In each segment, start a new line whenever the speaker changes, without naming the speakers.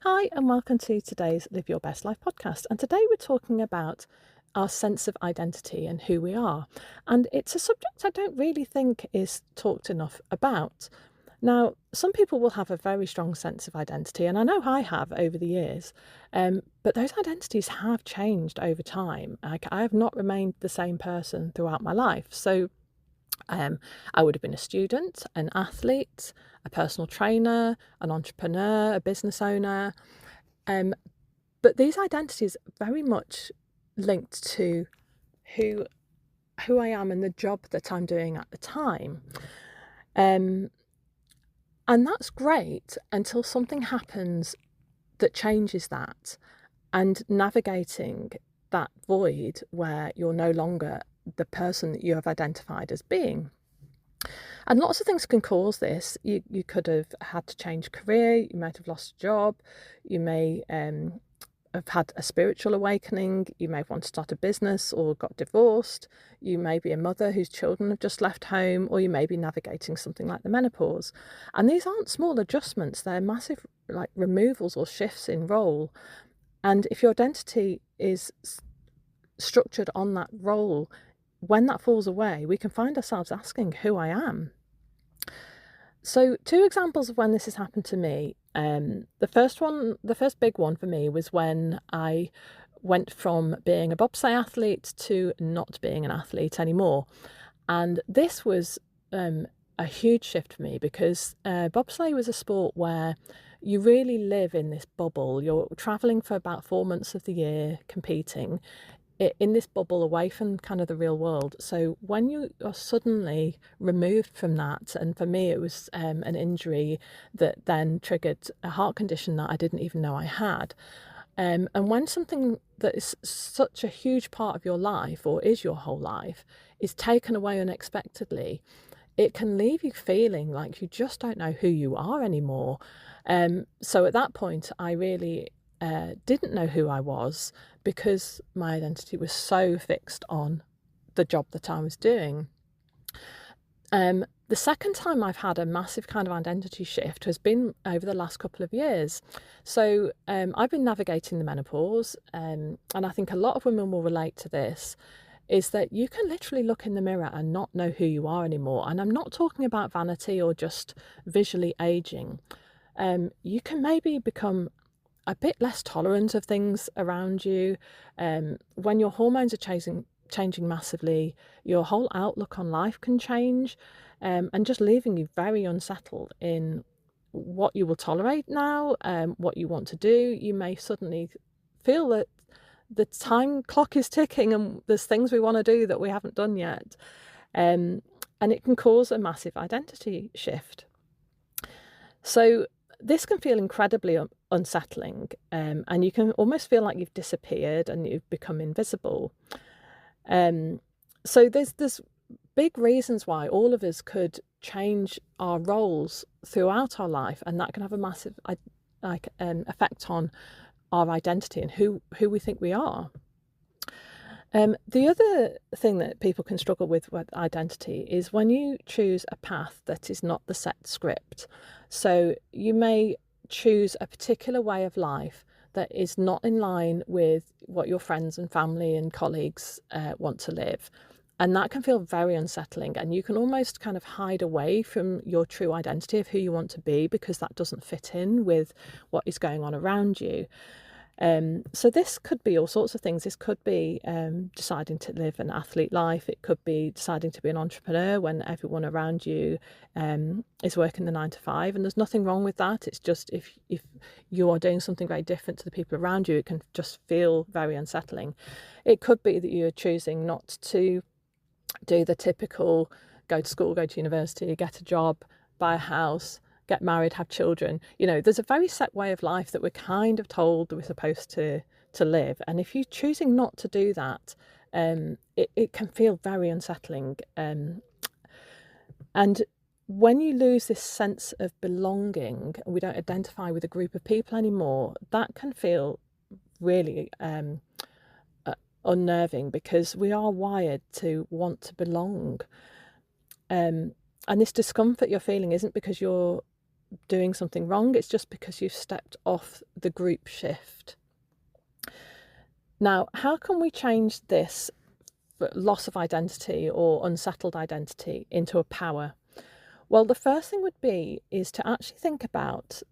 Hi, and welcome to today's Live Your Best Life podcast. And today we're talking about our sense of identity and who we are. And it's a subject I don't really think is talked enough about. Now, some people will have a very strong sense of identity, and I know I have over the years, but those identities have changed over time. I have not remained the same person throughout my life. So I would have been a student, an athlete, a personal trainer, an entrepreneur, a business owner. Um, but these identities are very much linked to who who I am and the job that I'm doing at the time. Um, and that's great until something happens that changes that, and navigating that void where you're no longer the person that you have identified as being. And lots of things can cause this. You could have had to change career, you might have lost a job, you may have had a spiritual awakening, you may want to start a business or got divorced, you may be a mother whose children have just left home, or you may be navigating something like the menopause. And these aren't small adjustments, they're massive like removals or shifts in role. And if your identity is structured on that role, when that falls away, we can find ourselves asking who I am. So two examples of when this has happened to me. The first big one for me was when I went from being a bobsleigh athlete to not being an athlete anymore. And this was a huge shift for me because bobsleigh was a sport where you really live in this bubble. You're traveling for about 4 months of the year competing in this bubble away from kind of the real world. So when you are suddenly removed from that, and for me it was an injury that then triggered a heart condition that I didn't even know I had. And when something that is such a huge part of your life, or is your whole life, is taken away unexpectedly, it can leave you feeling like you just don't know who you are anymore. So at that point, I really didn't know who I was because my identity was so fixed on the job that I was doing. The second time I've had a massive kind of identity shift has been over the last couple of years. So I've been navigating the menopause, and I think a lot of women will relate to this, is that you can literally look in the mirror and not know who you are anymore. And I'm not talking about vanity or just visually aging. You can maybe become a bit less tolerant of things around you. When your hormones are changing massively, your whole outlook on life can change, and just leaving you very unsettled in what you will tolerate now, what you want to do. You may suddenly feel that the time clock is ticking and there's things we want to do that we haven't done yet. And it can cause a massive identity shift. So this can feel incredibly unsettling, and you can almost feel like you've disappeared and you've become invisible. So there's big reasons why all of us could change our roles throughout our life, and that can have a massive effect on our identity and who we think we are. The other thing that people can struggle with identity is when you choose a path that is not the set script. So you may choose a particular way of life that is not in line with what your friends and family and colleagues want to live. And that can feel very unsettling, and you can almost kind of hide away from your true identity of who you want to be because that doesn't fit in with what is going on around you. So this could be all sorts of things. This could be deciding to live an athlete life. It could be deciding to be an entrepreneur when everyone around you is working the 9 to 5, and there's nothing wrong with that. It's just if you are doing something very different to the people around you, it can just feel very unsettling. It could be that you're choosing not to do the typical go to school, go to university, get a job, buy a house, get married, have children. There's a very set way of life that we're kind of told that we're supposed to live. And if you're choosing not to do that, it can feel very unsettling. And when you lose this sense of belonging, and we don't identify with a group of people anymore, that can feel really unnerving because we are wired to want to belong. And this discomfort you're feeling isn't because you're doing something wrong. It's just because you've stepped off the group shift. Now, how can we change this loss of identity or unsettled identity into a power? Well, the first thing would be is to actually think about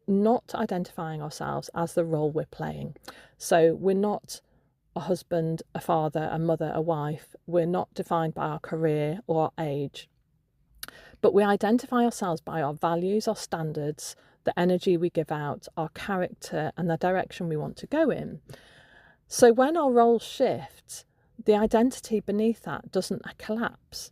not identifying ourselves as the role we're playing. So we're not a husband, a father, a mother, a wife. We're not defined by our career or our age. But we identify ourselves by our values, our standards, the energy we give out, our character, and the direction we want to go in. So when our role shifts, the identity beneath that doesn't collapse.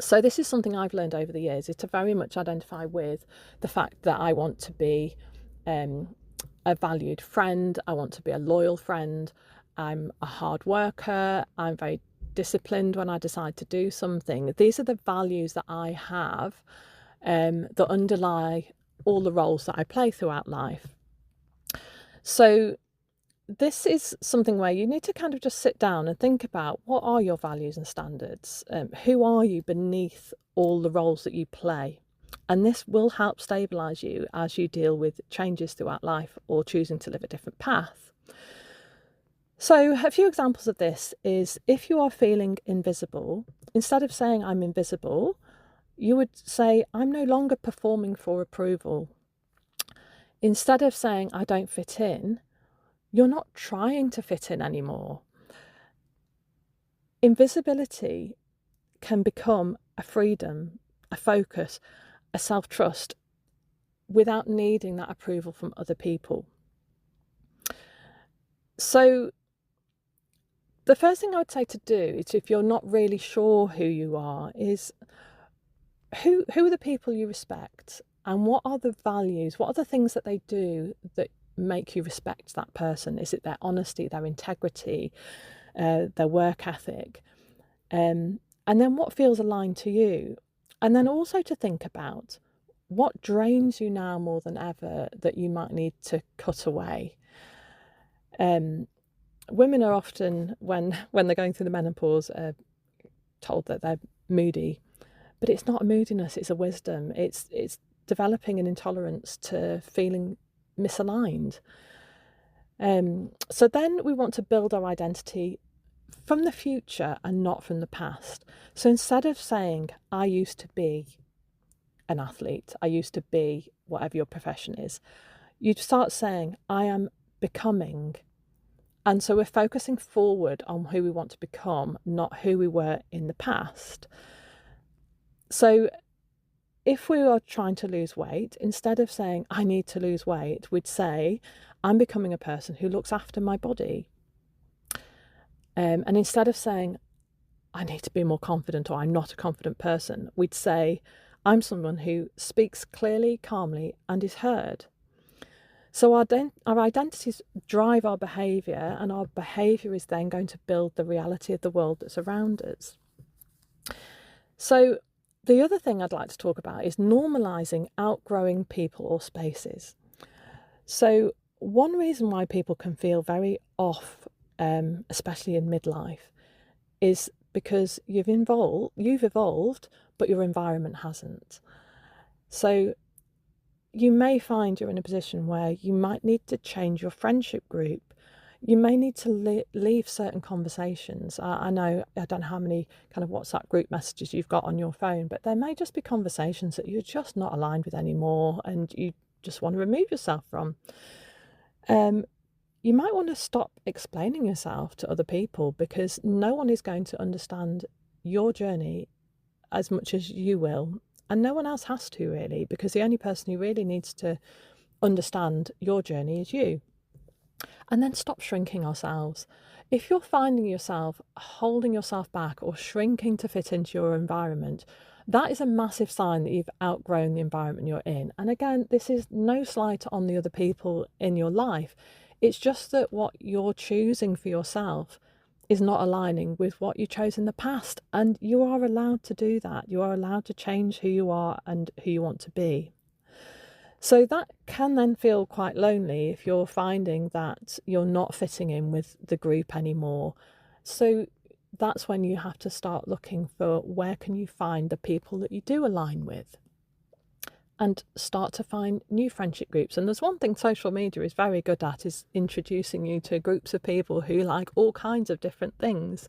So this is something I've learned over the years, is to very much identify with the fact that I want to be a valued friend, I want to be a loyal friend, I'm a hard worker, I'm very disciplined when I decide to do something. These are the values that I have that underlie all the roles that I play throughout life. So this is something where you need to kind of just sit down and think about, what are your values and standards? Who are you beneath all the roles that you play? And this will help stabilise you as you deal with changes throughout life or choosing to live a different path. So a few examples of this is, if you are feeling invisible, instead of saying I'm invisible, you would say I'm no longer performing for approval. Instead of saying I don't fit in, you're not trying to fit in anymore. Invisibility can become a freedom, a focus, a self-trust without needing that approval from other people. So the first thing I would say to do is, if you're not really sure who you are, is who are the people you respect, and what are the values, what are the things that they do that make you respect that person? Is it their honesty, their integrity, their work ethic? And then what feels aligned to you? And then also to think about what drains you now more than ever that you might need to cut away. Women are often, when they're going through the menopause, told that they're moody, but it's not a moodiness, it's a wisdom. It's developing an intolerance to feeling misaligned. So then we want to build our identity from the future and not from the past. So instead of saying I used to be an athlete, I used to be whatever your profession is, you'd start saying I am becoming. And so we're focusing forward on who we want to become, not who we were in the past. So if we are trying to lose weight, instead of saying I need to lose weight, we'd say I'm becoming a person who looks after my body. And instead of saying I need to be more confident, or I'm not a confident person, we'd say I'm someone who speaks clearly, calmly, and is heard. So our identities drive our behaviour, and our behaviour is then going to build the reality of the world that's around us. So the other thing I'd like to talk about is normalising outgrowing people or spaces. So one reason why people can feel very off, especially in midlife, is because you've evolved, but your environment hasn't. So you may find you're in a position where you might need to change your friendship group. You may need to leave certain conversations. I know, I don't know how many kind of WhatsApp group messages you've got on your phone, but there may just be conversations that you're just not aligned with anymore and you just want to remove yourself from. You might want to stop explaining yourself to other people, because no one is going to understand your journey as much as you will. And no one else has to, really, because the only person who really needs to understand your journey is you. And then stop shrinking ourselves. If you're finding yourself holding yourself back or shrinking to fit into your environment, that is a massive sign that you've outgrown the environment you're in. And again, this is no slight on the other people in your life. It's just that what you're choosing for yourself is not aligning with what you chose in the past. And you are allowed to do that. You are allowed to change who you are and who you want to be. So that can then feel quite lonely if you're finding that you're not fitting in with the group anymore. So that's when you have to start looking for, where can you find the people that you do align with. and start to find new friendship groups. And there's one thing social media is very good at, is introducing you to groups of people who like all kinds of different things.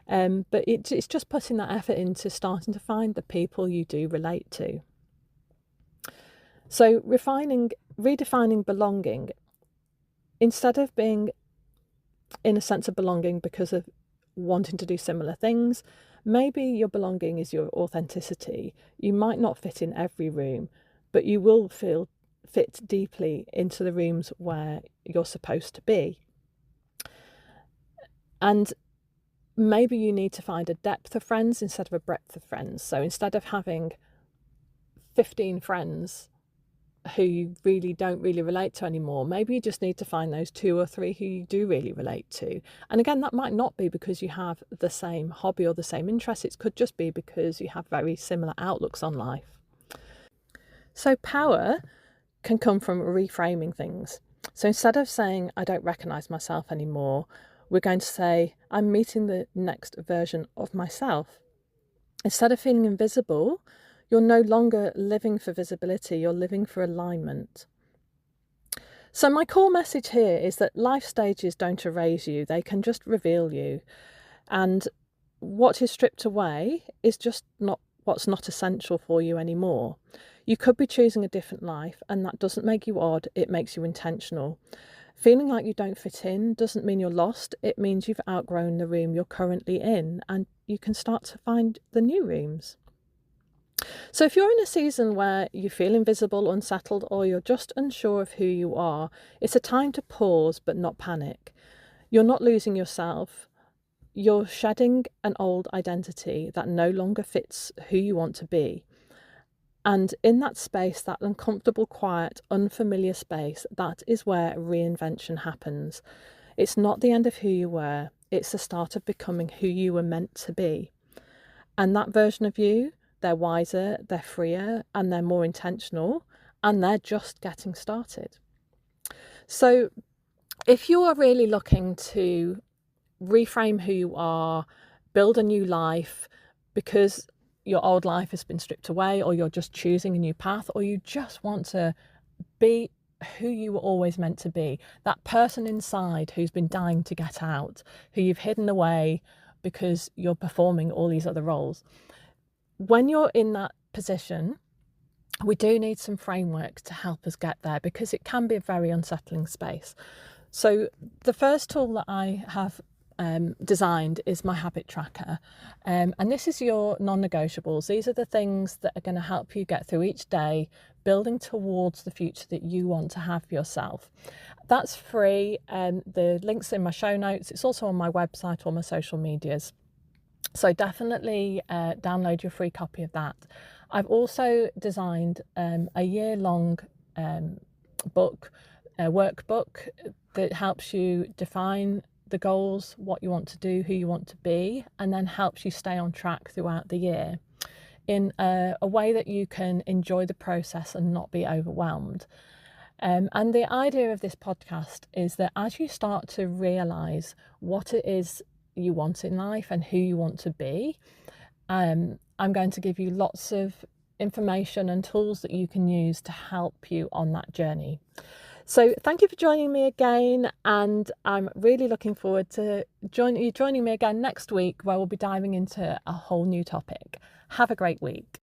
But it's just putting that effort into starting to find the people you do relate to. So redefining belonging, instead of being in a sense of belonging because of wanting to do similar things, maybe your belonging is your authenticity. You might not fit in every room, but you will fit deeply into the rooms where you're supposed to be. And maybe you need to find a depth of friends instead of a breadth of friends. So instead of having 15 friends who you don't really relate to anymore, maybe you just need to find those 2 or 3 who you do really relate to. And again, that might not be because you have the same hobby or the same interests. It could just be because you have very similar outlooks on life. So power can come from reframing things. So instead of saying, I don't recognise myself anymore, we're going to say, I'm meeting the next version of myself. Instead of feeling invisible, you're no longer living for visibility, you're living for alignment. So my core message here is that life stages don't erase you, they can just reveal you. And what is stripped away is just not what's not essential for you anymore. You could be choosing a different life, and that doesn't make you odd, it makes you intentional. Feeling like you don't fit in doesn't mean you're lost, it means you've outgrown the room you're currently in, and you can start to find the new rooms. So if you're in a season where you feel invisible, unsettled, or you're just unsure of who you are, it's a time to pause but not panic. You're not losing yourself. You're shedding an old identity that no longer fits who you want to be. And in that space, that uncomfortable, quiet, unfamiliar space, that is where reinvention happens. It's not the end of who you were, it's the start of becoming who you were meant to be. And that version of you, they're wiser, they're freer, and they're more intentional, and they're just getting started. So if you are really looking to reframe who you are, build a new life because your old life has been stripped away, or you're just choosing a new path, or you just want to be who you were always meant to be, that person inside who's been dying to get out, who you've hidden away because you're performing all these other roles. When you're in that position, we do need some framework to help us get there, because it can be a very unsettling space. So the first tool that I have designed is my habit tracker, and this is your non-negotiables. These are the things that are going to help you get through each day, building towards the future that you want to have for yourself. That's free, the link's in my show notes. It's also on my website or my social medias. So definitely download your free copy of that. I've also designed a year-long workbook that helps you define the goals, what you want to do, who you want to be, and then helps you stay on track throughout the year in a way that you can enjoy the process and not be overwhelmed. And the idea of this podcast is that as you start to realise what it is you want in life and who you want to be, I'm going to give you lots of information and tools that you can use to help you on that journey. So thank you for joining me again, and I'm really looking forward to joining me again next week, where we'll be diving into a whole new topic. Have a great week.